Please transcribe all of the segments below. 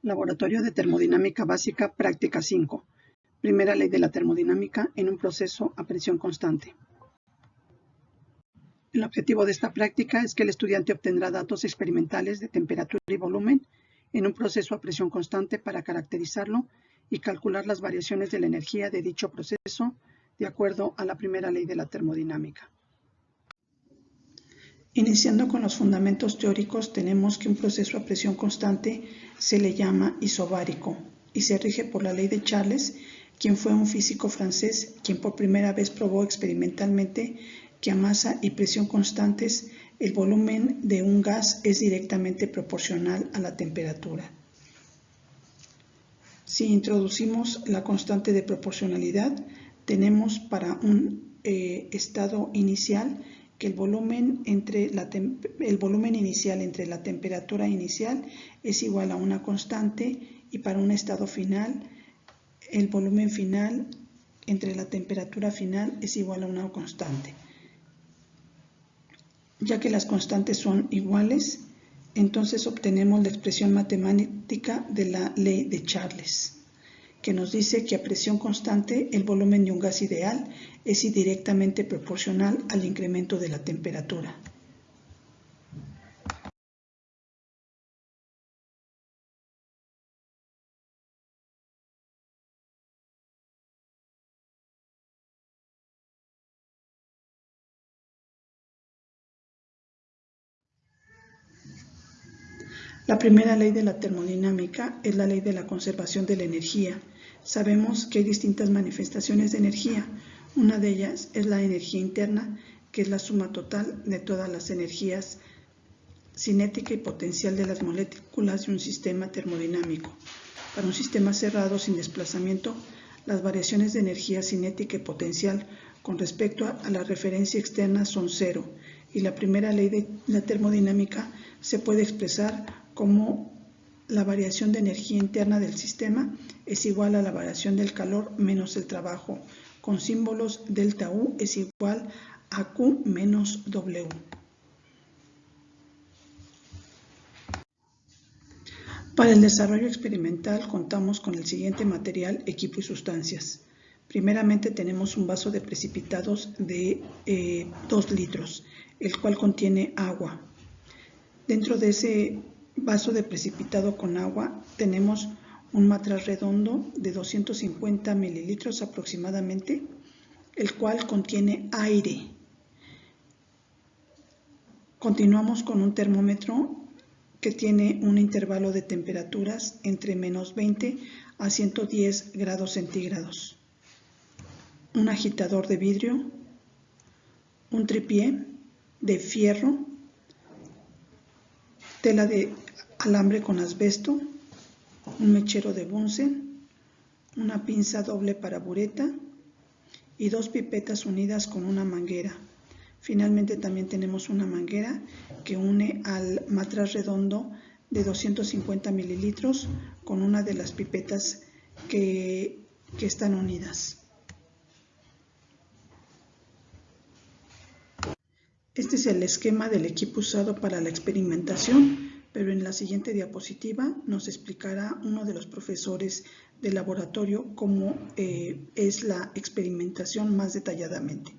Laboratorio de Termodinámica Básica, Práctica 5. Primera ley de la termodinámica en un proceso a presión constante. El objetivo de esta práctica es que el estudiante obtendrá datos experimentales de temperatura y volumen en un proceso a presión constante para caracterizarlo y calcular las variaciones de la energía de dicho proceso de acuerdo a la primera ley de la termodinámica. Iniciando con los fundamentos teóricos, tenemos que un proceso a presión constante se le llama isobárico y se rige por la ley de Charles, quien fue un físico francés quien por primera vez probó experimentalmente que a masa y presión constantes el volumen de un gas es directamente proporcional a la temperatura. Si introducimos la constante de proporcionalidad, tenemos para un estado inicial que el volumen inicial entre la temperatura inicial es igual a una constante, y para un estado final el volumen final entre la temperatura final es igual a una constante. Ya que las constantes son iguales, entonces obtenemos la expresión matemática de la ley de Charles, que nos dice que a presión constante el volumen de un gas ideal es directamente proporcional al incremento de la temperatura. La primera ley de la termodinámica es la ley de la conservación de la energía. Sabemos que hay distintas manifestaciones de energía. Una de ellas es la energía interna, que es la suma total de todas las energías cinética y potencial de las moléculas de un sistema termodinámico. Para un sistema cerrado sin desplazamiento, las variaciones de energía cinética y potencial con respecto a la referencia externa son cero, y la primera ley de la termodinámica se puede expresar como la variación de energía interna del sistema es igual a la variación del calor menos el trabajo, con símbolos delta U es igual a Q menos W. Para el desarrollo experimental contamos con el siguiente material, equipo y sustancias. Primeramente tenemos un vaso de precipitados de 2 litros, el cual contiene agua. Dentro de ese vaso de precipitado con agua tenemos un matraz redondo de 250 mililitros aproximadamente, el cual contiene aire. Continuamos con un termómetro que tiene un intervalo de temperaturas entre menos 20 a 110 grados centígrados, un agitador de vidrio, un tripié de fierro, tela de alambre con asbesto, un mechero de Bunsen, una pinza doble para bureta y 2 pipetas unidas con una manguera. Finalmente también tenemos una manguera que une al matraz redondo de 250 mililitros con una de las pipetas que están unidas. Este es el esquema del equipo usado para la experimentación, pero en la siguiente diapositiva nos explicará uno de los profesores del laboratorio cómo es la experimentación más detalladamente.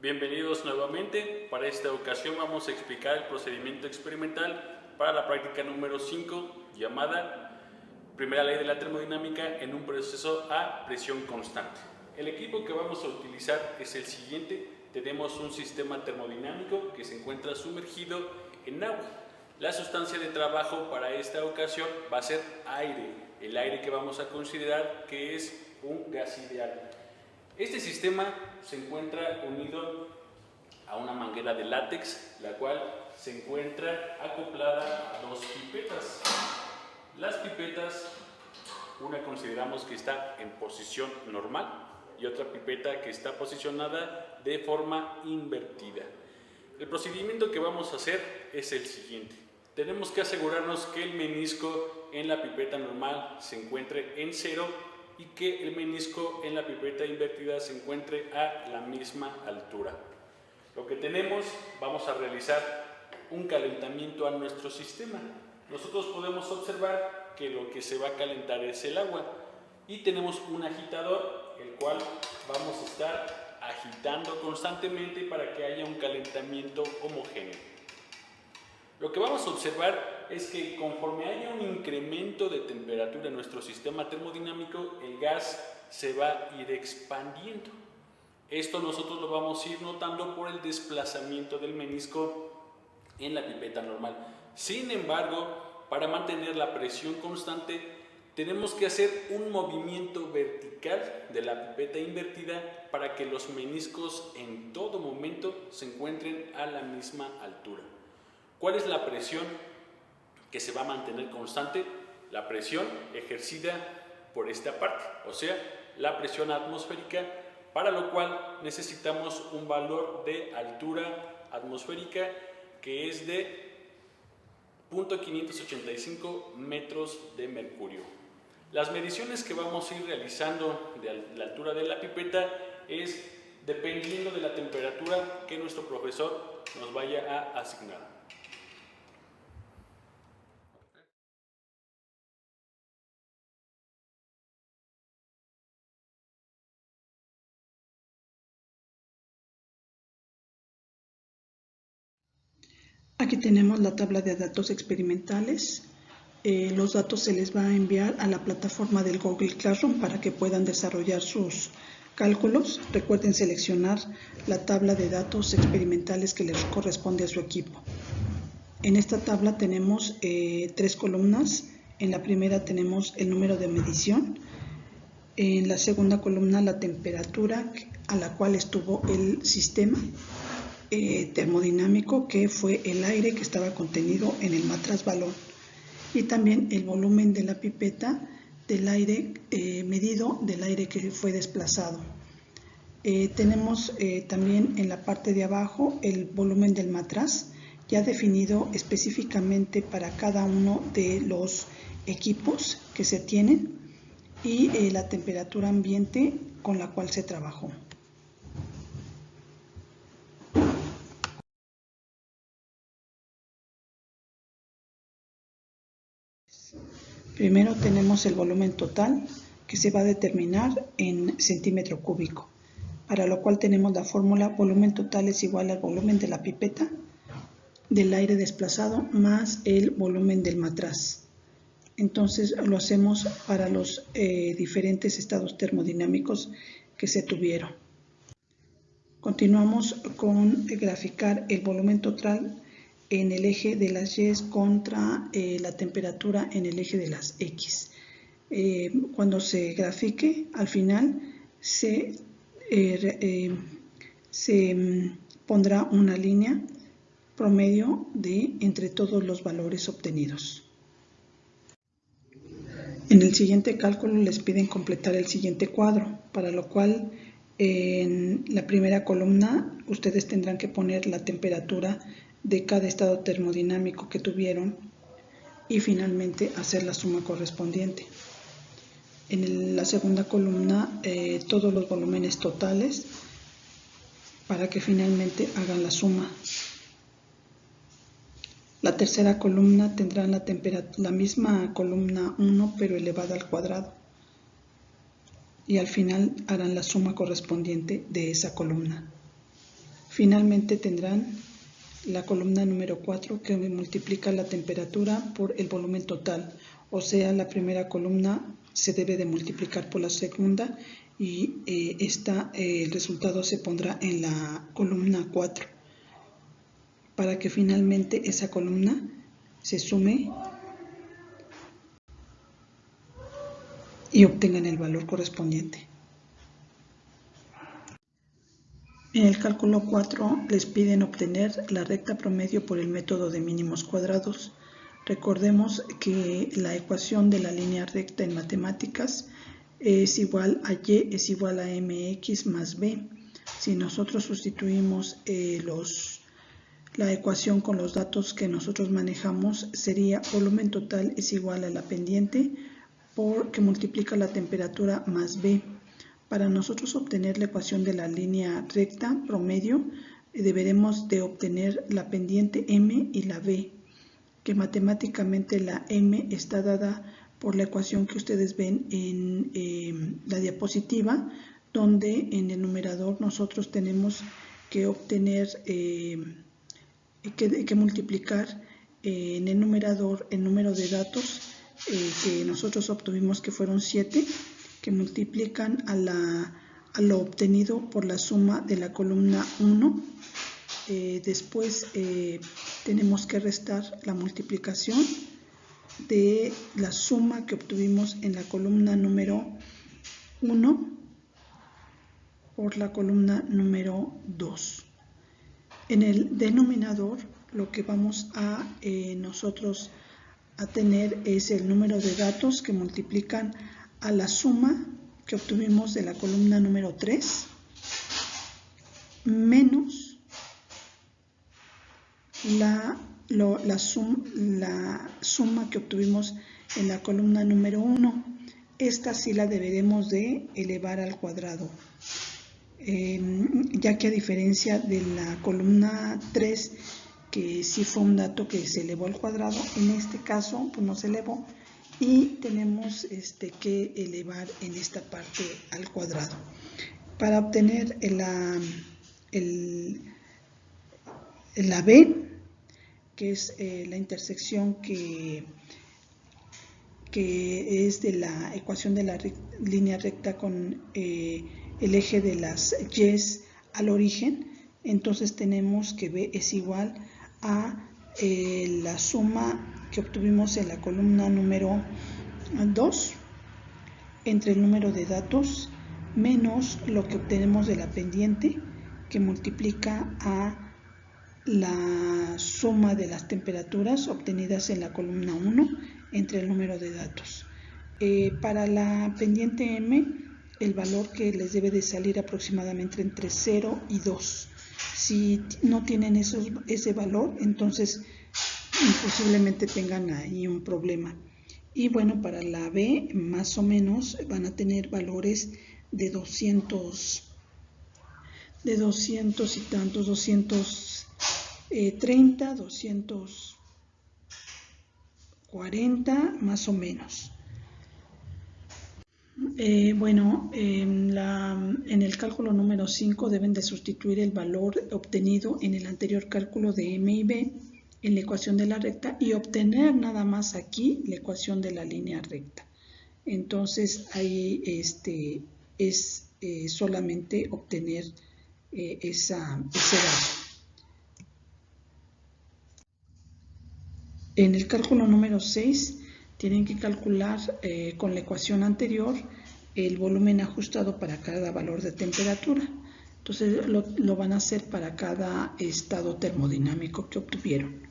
Bienvenidos nuevamente. Para esta ocasión vamos a explicar el procedimiento experimental para la práctica número 5, llamada Primera ley de la termodinámica en un proceso a presión constante. El equipo que vamos a utilizar es el siguiente. Tenemos un sistema termodinámico que se encuentra sumergido en agua. La sustancia de trabajo para esta ocasión va a ser aire, el aire que vamos a considerar que es un gas ideal. Este sistema se encuentra unido a una manguera de látex, la cual se encuentra acoplada a 2 pipetas. Las pipetas, una consideramos que está en posición normal y otra pipeta que está posicionada de forma invertida. El procedimiento que vamos a hacer es el siguiente. Tenemos que asegurarnos que el menisco en la pipeta normal se encuentre en 0 y que el menisco en la pipeta invertida se encuentre a la misma altura. Lo que tenemos, vamos a realizar un calentamiento a nuestro sistema. Nosotros podemos observar que lo que se va a calentar es el agua y tenemos un agitador, el cual vamos a estar agitando constantemente para que haya un calentamiento homogéneo. Lo que vamos a observar es que conforme haya un incremento de temperatura en nuestro sistema termodinámico, el gas se va a ir expandiendo. Esto nosotros lo vamos a ir notando por el desplazamiento del menisco en la pipeta normal. Sin embargo, para mantener la presión constante, tenemos que hacer un movimiento vertical de la pipeta invertida para que los meniscos en todo momento se encuentren a la misma altura. ¿Cuál es la presión que se va a mantener constante? La presión ejercida por esta parte, o sea, la presión atmosférica, para lo cual necesitamos un valor de altura atmosférica que es de 0.585 metros de mercurio. Las mediciones que vamos a ir realizando de la altura de la pipeta es dependiendo de la temperatura que nuestro profesor nos vaya a asignar. Aquí tenemos la tabla de datos experimentales. Los datos se les va a enviar a la plataforma del Google Classroom para que puedan desarrollar sus cálculos. Recuerden seleccionar la tabla de datos experimentales que les corresponde a su equipo. En esta tabla tenemos 3 columnas. En la primera tenemos el número de medición. En la segunda columna la temperatura a la cual estuvo el sistema termodinámico, que fue el aire que estaba contenido en el matraz balón, y también el volumen de la pipeta del aire medido, del aire que fue desplazado. Tenemos también en la parte de abajo el volumen del matraz, ya definido específicamente para cada uno de los equipos que se tienen, y la temperatura ambiente con la cual se trabajó. Primero tenemos el volumen total, que se va a determinar en centímetro cúbico, para lo cual tenemos la fórmula: volumen total es igual al volumen de la pipeta del aire desplazado más el volumen del matraz. Entonces lo hacemos para los diferentes estados termodinámicos que se tuvieron. Continuamos con graficar el volumen total en el eje de las Y contra la temperatura en el eje de las X. Cuando se grafique, al final se pondrá una línea promedio de entre todos los valores obtenidos. En el siguiente cálculo les piden completar el siguiente cuadro, para lo cual en la primera columna ustedes tendrán que poner la temperatura de cada estado termodinámico que tuvieron y finalmente hacer la suma correspondiente. En la segunda columna todos los volúmenes totales para que finalmente hagan la suma. La tercera columna tendrá la misma columna 1 pero elevada al cuadrado, y al final harán la suma correspondiente de esa columna. Finalmente tendrán la columna número 4, que multiplica la temperatura por el volumen total, o sea, la primera columna se debe de multiplicar por la segunda y el resultado se pondrá en la columna 4, para que finalmente esa columna se sume y obtengan el valor correspondiente. En el cálculo 4 les piden obtener la recta promedio por el método de mínimos cuadrados. Recordemos que la ecuación de la línea recta en matemáticas es igual a Y es igual a mx más b. Si nosotros sustituimos la ecuación con los datos que nosotros manejamos, sería volumen total es igual a la pendiente que multiplica la temperatura más b. Para nosotros obtener la ecuación de la línea recta promedio, deberemos de obtener la pendiente m y la b, que matemáticamente la m está dada por la ecuación que ustedes ven en la diapositiva, donde en el numerador nosotros tenemos que obtener, que multiplicar en el numerador el número de datos que nosotros obtuvimos, que fueron 7, que multiplican a lo obtenido por la suma de la columna 1. Después tenemos que restar la multiplicación de la suma que obtuvimos en la columna número 1 por la columna número 2. En el denominador lo que vamos a nosotros a tener es el número de datos que multiplican a la suma que obtuvimos de la columna número 3 menos la suma que obtuvimos en la columna número 1. Esta sí la deberemos de elevar al cuadrado, ya que a diferencia de la columna 3, que sí fue un dato que se elevó al cuadrado, en este caso pues no se elevó y tenemos que elevar en esta parte al cuadrado. Para obtener la B, que es la intersección que es de la ecuación de la línea recta con el eje de las Y al origen, entonces tenemos que B es igual a la suma que obtuvimos en la columna número 2 entre el número de datos menos lo que obtenemos de la pendiente, que multiplica a la suma de las temperaturas obtenidas en la columna 1 entre el número de datos. Para la pendiente M, el valor que les debe de salir aproximadamente entre 0 y 2. Si no tienen ese valor, entonces posiblemente tengan ahí un problema. Y bueno, para la B, más o menos van a tener valores de 200 y tantos, 230, 240, más o menos. Bueno, en el cálculo número 5 deben de sustituir el valor obtenido en el anterior cálculo de M y B en la ecuación de la recta y obtener nada más aquí la ecuación de la línea recta. Entonces ahí es solamente obtener ese dato. En el cálculo número 6 tienen que calcular con la ecuación anterior el volumen ajustado para cada valor de temperatura. Entonces lo van a hacer para cada estado termodinámico que obtuvieron.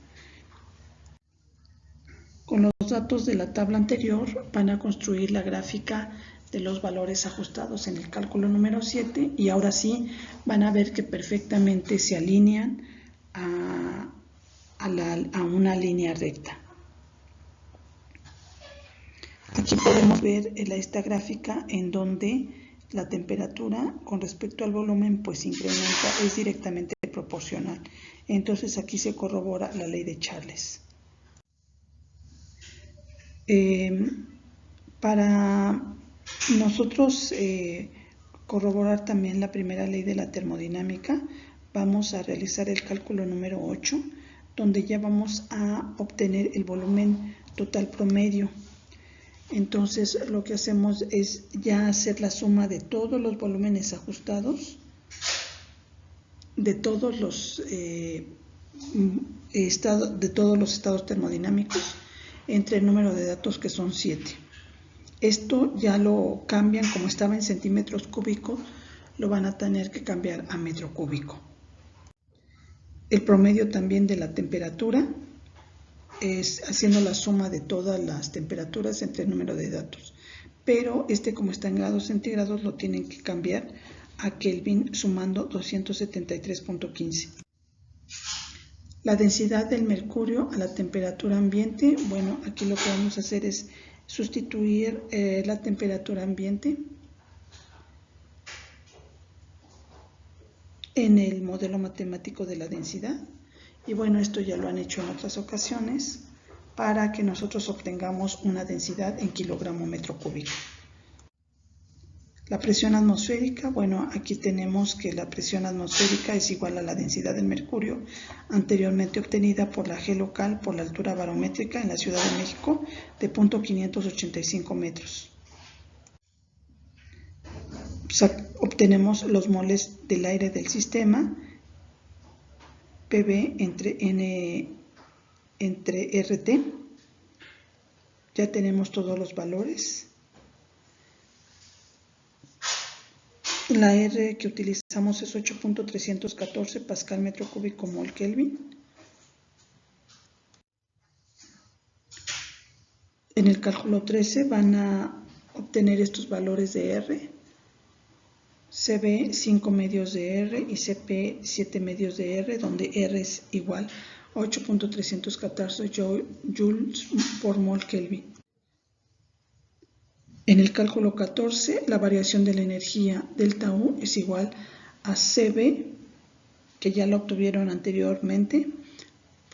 Con los datos de la tabla anterior van a construir la gráfica de los valores ajustados en el cálculo número 7 y ahora sí van a ver que perfectamente se alinean a una línea recta. Aquí podemos ver esta gráfica en donde la temperatura con respecto al volumen pues incrementa, es directamente proporcional. Entonces aquí se corrobora la ley de Charles. Para nosotros corroborar también la primera ley de la termodinámica, vamos a realizar el cálculo número 8, donde ya vamos a obtener el volumen total promedio. Entonces lo que hacemos es ya hacer la suma de todos los volúmenes ajustados, de todos los estados termodinámicos, entre el número de datos, que son 7. Esto ya lo cambian, como estaba en centímetros cúbicos, lo van a tener que cambiar a metro cúbico. El promedio también de la temperatura es haciendo la suma de todas las temperaturas entre el número de datos. pero como está en grados centígrados lo tienen que cambiar a Kelvin sumando 273.15. La densidad del mercurio a la temperatura ambiente, bueno, aquí lo que vamos a hacer es sustituir la temperatura ambiente en el modelo matemático de la densidad. Y bueno, esto ya lo han hecho en otras ocasiones para que nosotros obtengamos una densidad en kilogramo metro cúbico. La presión atmosférica, bueno, aquí tenemos que la presión atmosférica es igual a la densidad del mercurio anteriormente obtenida por la G local por la altura barométrica en la Ciudad de México de 0.585 metros. Obtenemos los moles del aire del sistema, PV entre N entre RT. Ya tenemos todos los valores. La R que utilizamos es 8.314 pascal metro cúbico mol Kelvin. En el cálculo 13 van a obtener estos valores de R. CB 5 medios de R y CP 7 medios de R, donde R es igual a 8.314 joules por mol Kelvin. En el cálculo 14, la variación de la energía delta U es igual a CB, que ya lo obtuvieron anteriormente,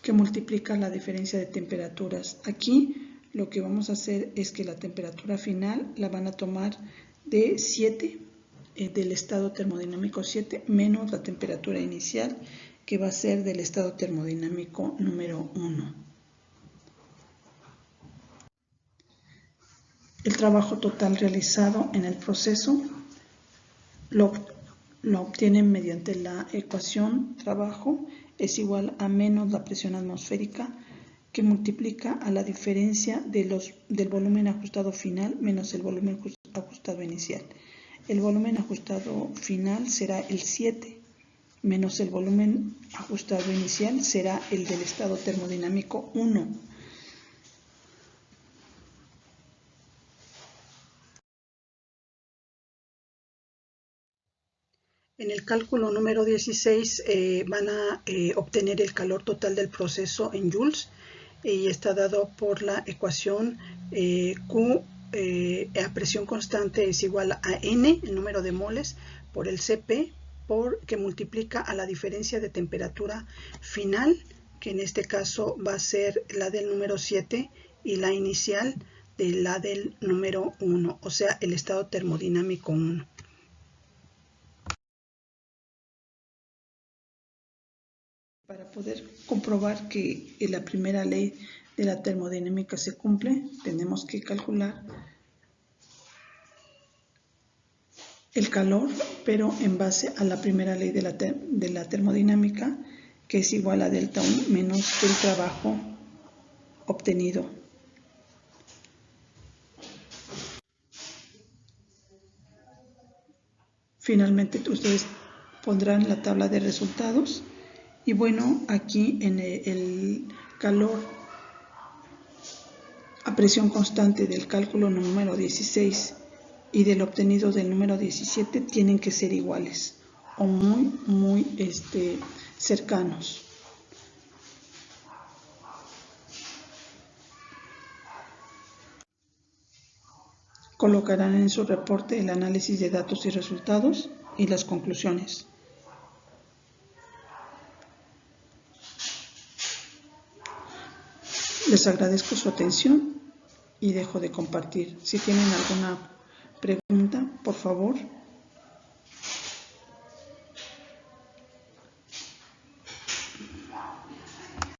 que multiplica la diferencia de temperaturas. Aquí lo que vamos a hacer es que la temperatura final la van a tomar de 7, del estado termodinámico 7, menos la temperatura inicial, que va a ser del estado termodinámico número 1. El trabajo total realizado en el proceso lo obtienen mediante la ecuación trabajo es igual a menos la presión atmosférica, que multiplica a la diferencia del volumen ajustado final menos el volumen ajustado inicial. El volumen ajustado final será el 7 menos el volumen ajustado inicial será el del estado termodinámico 1. En el cálculo número 16 van a obtener el calor total del proceso en joules y está dado por la ecuación Q a presión constante es igual a N, el número de moles, por el CP, que multiplica a la diferencia de temperatura final, que en este caso va a ser la del número 7 y la inicial de la del número 1, o sea, el estado termodinámico 1. Para poder comprobar que la primera ley de la termodinámica se cumple, tenemos que calcular el calor, pero en base a la primera ley de la termodinámica, que es igual a delta U menos el trabajo obtenido. Finalmente, ustedes pondrán la tabla de resultados. Y bueno, aquí en el calor a presión constante del cálculo número 16 y del obtenido del número 17 tienen que ser iguales o muy cercanos. Colocarán en su reporte el análisis de datos y resultados y las conclusiones. Les agradezco su atención y dejo de compartir. Si tienen alguna pregunta, por favor,